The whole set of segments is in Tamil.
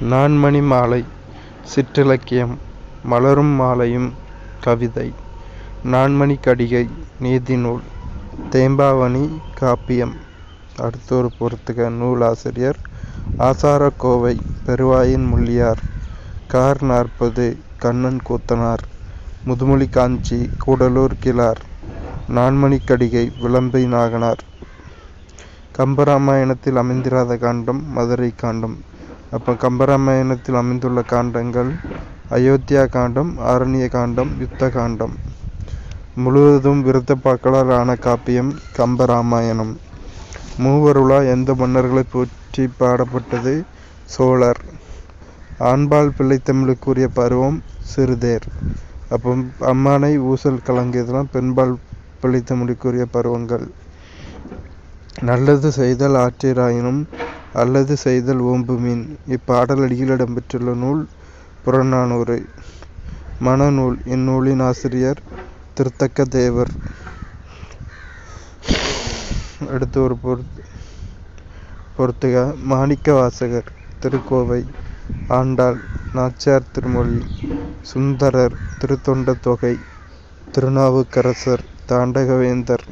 நான்மணி மாலை சிற்றிலக்கியம் மலரும் மாலையும் கவிதை நான்மணிக் கடிகை நீதிநூல் தேம்பாவணி காப்பியம். அடுத்தொரு பொறுத்துக. நூலாசிரியர் ஆசாரக்கோவை பெருவாயின் முள்ளியார். கார் 40 கண்ணன் கூத்தனார். முதுமொழி காஞ்சி கூடலூர் கிழார். நான்மணிக் கடிகை விளம்பை நாகனார். கம்பராமாயணத்தில் அமைந்திராத காண்டம் மதுரை காண்டம். அப்போ கம்பராமாயணத்தில் அமைந்துள்ள காண்டங்கள் அயோத்தியா காண்டம், ஆரண்ய காண்டம், யுத்த காண்டம். முழுவதும் விருத்தப்பாக்களால் ஆன காப்பியம் கம்பராமாயணம். மூவருலா எந்த மன்னர்களை போற்றி பாடப்பட்டது? சோழர். ஆண்பால் பிள்ளைத்தமிழுக்குரிய பருவம் சிறுதேர். அப்போ அம்மானை ஊசல் கலங்கியதெல்லாம் பெண்பால் பிள்ளைத்தமிழுக்குரிய பருவங்கள். நல்லது செய்தல் ஆற்றிராயினும் அல்லது செய்தல் ஓம்புமீன். இப்பாடலடியில் இடம்பெற்றுள்ள நூல் புறநானூறு. மணநூல். இந்நூலின் ஆசிரியர் திருத்தக்க தேவர். அடுத்து ஒரு பொறுத்துக. மாணிக்க வாசகர். திருக்கோவை. ஆண்டாள். நாச்சியார் திருமொழி. சுந்தரர். திருத்தொண்ட தொகை. திருநாவுக்கரசர். தாண்டகவேந்தர்.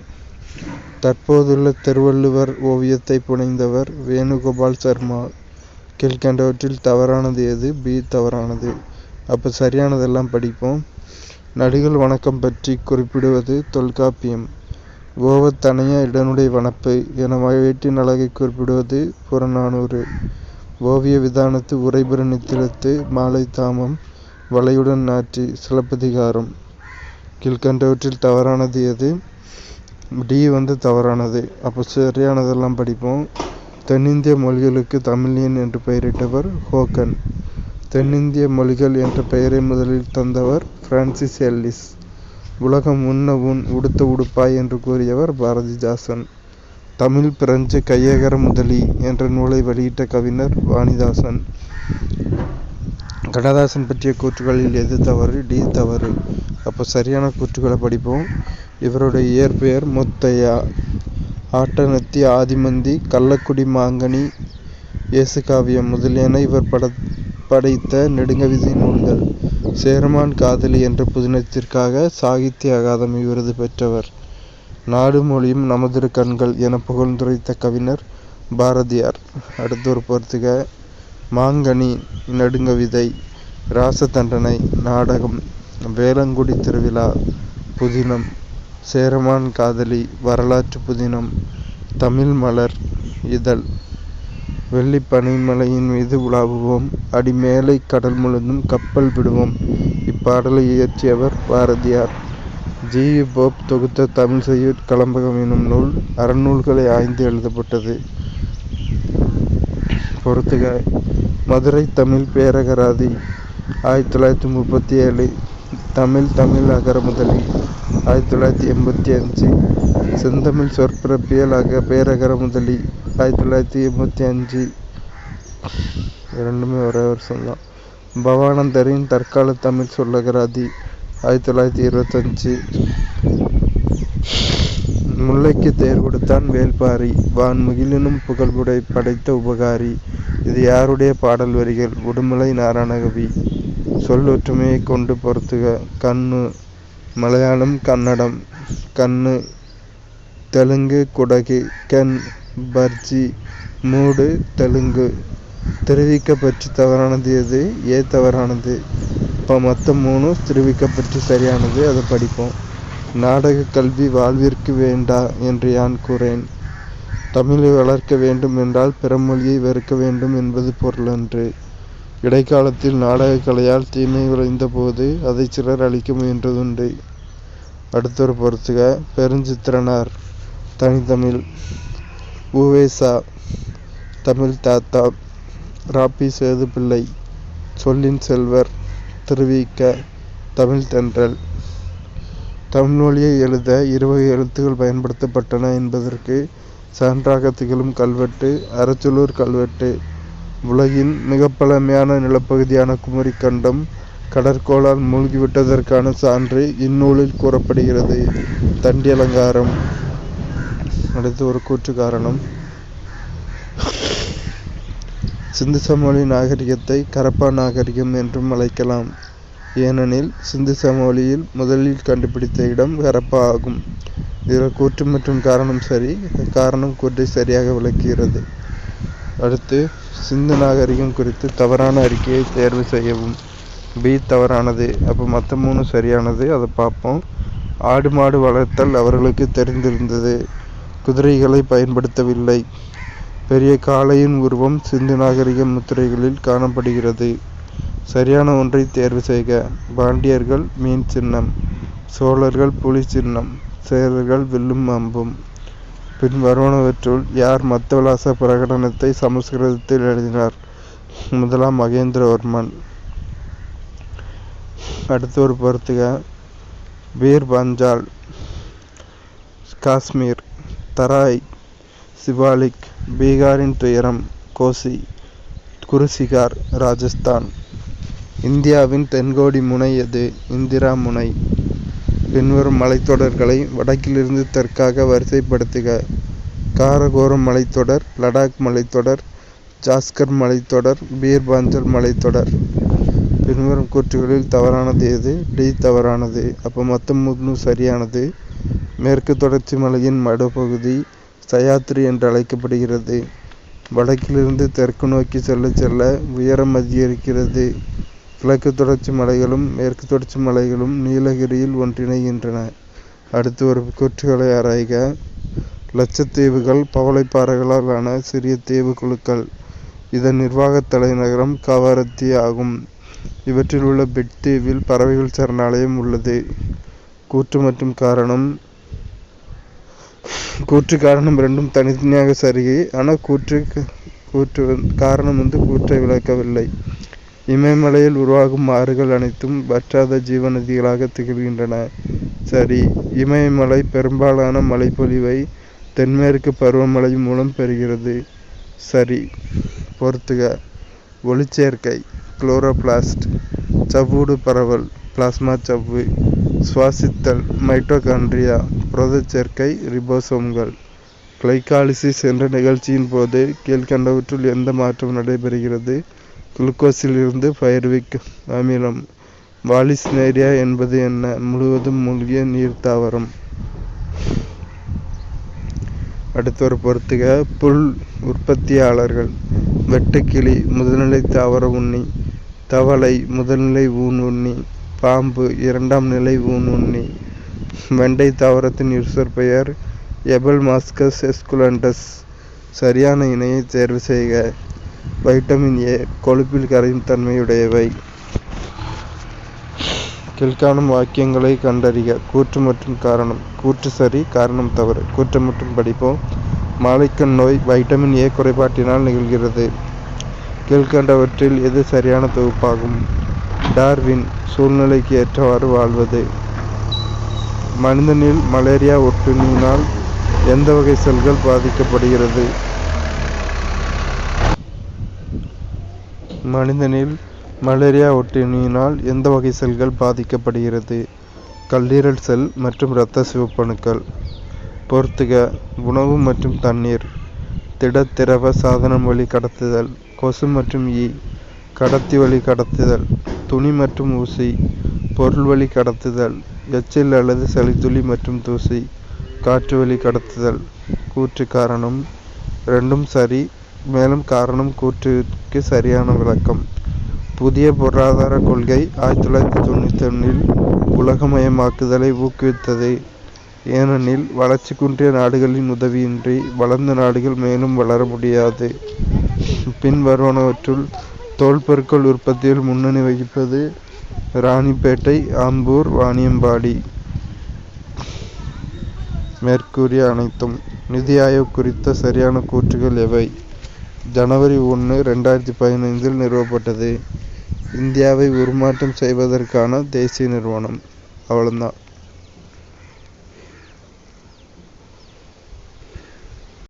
தற்போதுள்ள திருவள்ளுவர் ஓவியத்தை புனைந்தவர் வேணுகோபால் சர்மா. கீழ்கண்டவற்றில் தவறானது எது? பி தவறானது. அப்போ சரியானதெல்லாம் படிப்போம். நடிகள் வணக்கம் பற்றி குறிப்பிடுவது தொல்காப்பியம். ஓவத்தனைய இடனுடைய வனப்பு என வேட்டின் அழகை குறிப்பிடுவது புறநானூறு. ஓவிய விதானத்து உரைபெறு நித்திலத்து மாலை தாமம் வளையுடன் நாற்றி சிலப்பதிகாரம். கீழ்கண்டவற்றில் தவறானது எது? டி தவறானது. அப்போ சரியானதெல்லாம் படிப்போம். தென்னிந்திய மொழிகளுக்கு தமிழியன் என்று பெயரிட்டவர் ஹோகன். தென்னிந்திய மொழிகள் என்ற பெயரை முதலில் தந்தவர் பிரான்சிஸ் எல்லிஸ். உலகம் உண்ண உன் உடுத்த உடுப்பாய் என்று கூறியவர் பாரதிதாசன். தமிழ் பிரெஞ்சு கையகர முதலி என்ற நூலை வெளியிட்ட கவிஞர் வாணிதாசன். கண்ணதாசன் பற்றிய கூற்றுகளில் எது தவறு? டி தவறு. அப்போ சரியான கூற்றுகளை படிப்போம். இவருடைய இயற்பெயர் முத்தையா. ஆட்டனத்தி ஆதிமந்தி கள்ளக்குடி மாங்கனி இயேசுகாவியம் முதலியன இவர் படைத்த நெடுங்கவிதை நூல்கள். சேரமான் காதலி என்ற புதினத்திற்காக சாகித்ய அகாதமி விருது பெற்றவர். நாடு மொழியும் நமதிரு கண்கள் என புகழ்ந்துரைத்த கவிஞர் பாரதியார். அடுத்தொரு பொறுத்துக. மாங்கனி நெடுங்கவிதை. ராசதண்டனை நாடகம். வேலங்குடி திருவிழா புதினம். சேரமான் காதலி வரலாற்று புதினம். தமிழ் மலர் இதழ். வெள்ளி பனிமலையின் மீது உலாவுவோம், அடிமேலை கடல் முழுதும் கப்பல் விடுவோம். இப்பாடலை இயற்றியவர் பாரதியார். ஜி. போப் தொகுத்த தமிழ் செய்யுட் கலம்பகம் எனும் நூல் அறநூல்களை ஆய்ந்து எழுதப்பட்டது. பொறுத்துக. மதுரை தமிழ் பேரகராதி 1937. தமிழ் அகரமுதலி 1985. செந்தமிழ் சொற்பிறப்பியல் பேரகர முதலி 1985. இரண்டுமே ஒரே வருஷம்தான். பவானந்தரின் தற்கால தமிழ் சொல்லகராதி 1925. முல்லைக்கு தேர் கொடுத்தான் வேல்பாரி வான்முகிலினும் புகழ்புடை படைத்த உபகாரி. இது யாருடைய பாடல் வரிகள்? உடுமலை நாராயணகவி. சொல் ஒற்றுமையை கொண்டு பொறுத்துக. கண்ணு மலையாளம் கன்னடம். கண்ணு தெலுங்கு குடகு. கென் பர்ஜி மூடு தெலுங்கு. திருவிக்க பற்றி தவறானது எது? ஏ தவறானது. இப்போ மொத்தம் 3 திருவிக்க பற்றி சரியானது. அதை படிப்போம். நாடக கல்வி வாழ்விற்கு வேண்டா என்று யான் கூறேன். தமிழை வளர்க்க வேண்டும் என்றால் பிற மொழியை வெறுக்க வேண்டும் என்பது பொருளன்று. இடைக்காலத்தில் நாடக கலையால் தீமை விளைந்த போது அதை சிலர் அழிக்க முயன்றதுண்டு. அடுத்தொரு பொறுத்துக. பெருஞ்சித்திரனார் தனித்தமிழ். உவேசா தமிழ் தாத்தா. ராப்பி சேதுப்பிள்ளை சொல்லின் செல்வர். திருவிக்க தமிழ் தென்றல். தமிழ் மொழியை எழுத 20 எழுத்துக்கள் பயன்படுத்தப்பட்டன என்பதற்கு சான்றாக திகழும் கல்வெட்டு அரச்சலூர் கல்வெட்டு. உலகின் மிக பழமையான நிலப்பகுதியான குமரி கண்டம் கடற்கோளால் மூழ்கிவிட்டதற்கான சான்று இந்நூலில் கூறப்படுகிறது. தண்டி அலங்காரம். அடுத்து ஒரு கூற்று காரணம். சிந்து சமவெளி நாகரிகத்தை கரப்பா நாகரிகம் என்றும் அழைக்கலாம். ஏனெனில் சிந்து சமவெளியில் முதலில் கண்டுபிடித்த இடம் ஹரப்பா ஆகும். இதில் கூற்று மற்றும் காரணம் சரி. காரணம் கூற்றை சரியாக விளக்குகிறது. அடுத்து சிந்து நாகரிகம் குறித்து தவறான அறிக்கையை தேர்வு செய்யவும். பி தவறானது. அப்போ மற்ற 3 சரியானது. அதை பார்ப்போம். ஆடு மாடு வளர்த்தல் அவர்களுக்கு தெரிந்திருந்தது. குதிரைகளை பயன்படுத்தவில்லை. பெரிய காளையின் உருவம் சிந்து நாகரிக முத்திரைகளில் காணப்படுகிறது. சரியான ஒன்றை தேர்வு செய்க. பாண்டியர்கள் மீன் சின்னம், சோழர்கள் புலி சின்னம், சேரர்கள் வில்லும் அம்பும். பின் வருவனவற்றுள் யார் மத்தவிலாச பிரகடனத்தை சமஸ்கிருதத்தில் எழுதினார்? முதலாம் மகேந்திரவர்மன். அடுத்து ஒரு பொறுத்துக. பீர் பஞ்சால் காஷ்மீர், தராய் சிவாலிக், பீகாரின் துயரம் கோசி, குருசிகார் ராஜஸ்தான். இந்தியாவின் தென்கோடி முனை எது? இந்திரா முனை. பின்வரும் மலைத்தொடர்களை வடக்கிலிருந்து தெற்காக வரிசைப்படுத்துக. காரகோரம் மலைத்தொடர், லடாக் மலைத்தொடர், ஜாஸ்கர் மலைத்தொடர், பீர்பாஞ்சல் மலைத்தொடர். பின்வரும் கூற்றுகளில் தவறானது எது? டி தவறானது. அப்போ மொத்தம் 3 சரியானது. மேற்கு தொடர்ச்சி மலையின் மடுப்பகுதி சயாத்ரி என்று அழைக்கப்படுகிறது. வடக்கிலிருந்து தெற்கு நோக்கி செல்ல செல்ல உயரம் அதிகரிக்கிறது. கிழக்கு தொடர்ச்சி மலைகளும் மேற்கு தொடர்ச்சி மலைகளும் நீலகிரியில் ஒன்றிணைகின்றன. அடுத்து ஒரு கூற்றுகளை ஆராய்க. லட்சத்தீவுகள் பவளைப்பாறைகளால் ஆன சிறிய தீவு குழுக்கள். இதன் நிர்வாக தலைநகரம் கவரத்தி ஆகும். இவற்றில் உள்ள பிட் தீவில் பறவைகள் சரணாலயம் உள்ளது. கூற்று மற்றும் காரணம். கூற்று காரணம் ரெண்டும் தனித்தனியாக சரி. ஆனால் காரணம் கூற்றை விளக்கவில்லை. இமயமலையில் உருவாகும் ஆறுகள் அனைத்தும் வற்றாத ஜீவநதிகளாக திகழ்கின்றன. சரி. இமயமலை பெரும்பாலான மழைப்பொழிவை தென்மேற்கு பருவமழை மூலம் பெறுகிறது. சரி. பொறுத்துக. ஒளிச்சேர்க்கை குளோரோபிளாஸ்ட், சவ்வூடு பரவல் பிளாஸ்மா சவ்வு, சுவாசித்தல் மைட்டோகாண்ட்ரியா, புரதச் சேர்க்கை ரிபோசோம்கள். கிளைகாலிசிஸ் என்ற நிகழ்ச்சியின் போது கீழ்கண்டவற்றுள் எந்த மாற்றம் நடைபெறுகிறது? குளுக்கோஸில் இருந்து பைருவிக் அமிலம். வாலிஸ்னேரியா என்பது என்ன? முழுவதும் மூழ்கிய நீர்த்தாவரம். அடுத்த ஒரு பொறுத்துக. புல் உற்பத்தியாளர்கள். வெட்டுக்கிளி முதல்நிலை தாவர உண்ணி, தவளை முதல்நிலை ஊன் உண்ணி, பாம்பு 2ஆம் நிலை ஊன் உண்ணி. வெண்டை தாவரத்தின் யூசர் பெயர் எபல்மாஸ்கஸ் எஸ்குலண்டஸ். சரியான இணையை தேர்வு செய்க. வைட்டமின் ஏ கொழுப்பில் கரையும் தன்மையுடையவை. கீழ்காணும் வாக்கியங்களை கண்டறிக. கூற்று மற்றும் காரணம். கூற்று சரி, காரணம் தவறு. கூற்று மட்டும் படிப்போம். மாலைக்கண் நோய் வைட்டமின் ஏ குறைபாட்டினால் நிகழ்கிறது. கீழ்கண்டவற்றில் எது சரியான தொகுப்பாகும்? டார்வின் சூழ்நிலைக்கு ஏற்றவாறு வாழ்வது. மனிதனில் மலேரியா ஒட்டுண்ணியினால் எந்த வகை செல்கள் பாதிக்கப்படுகிறது? மனிதனில் மலேரியா ஒட்டுண்ணியினால் எந்த வகை செல்கள் பாதிக்கப்படுகிறது? கல்லீரல் செல் மற்றும் இரத்த சிவப்பணுக்கள். பொறுத்துக. உணவு மற்றும் தண்ணீர், திட திரவ சாதனம் வழி கடத்துதல், கொசு மற்றும் ஈ, கடத்தி வழி கடத்துதல், துணி மற்றும் ஊசி, பொருள் வழி கடத்துதல், எச்சில் அல்லது சளித்துளி மற்றும் தூசி, காற்று வழி கடத்துதல். கூற்று காரணம் ரெண்டும் சரி. மேலும் காரணம் கூற்றுக்கு சரியான விளக்கம். புதிய பொருளாதார கொள்கை 1991இல் உலகமயமாக்குதலை ஊக்குவித்தது. ஏனெனில் வளர்ச்சி குன்றிய நாடுகளின் உதவியின்றி வளர்ந்த நாடுகள் மேலும் வளர முடியாது. பின் வருவனவற்றுள் தோல் பொருட்கள் உற்பத்தியில் முன்னணி வகிப்பது ராணிப்பேட்டை, ஆம்பூர், வாணியம்பாடி. மேற்கூறிய அனைத்தும். நிதி ஆயோக் குறித்த சரியான கூற்றுகள் எவை? ஜனவரி 1, 2015இல் நிறுவப்பட்டது. இந்தியாவை உருமாற்றம் செய்வதற்கான தேசிய நிறுவனம். அவ்வளோதான்.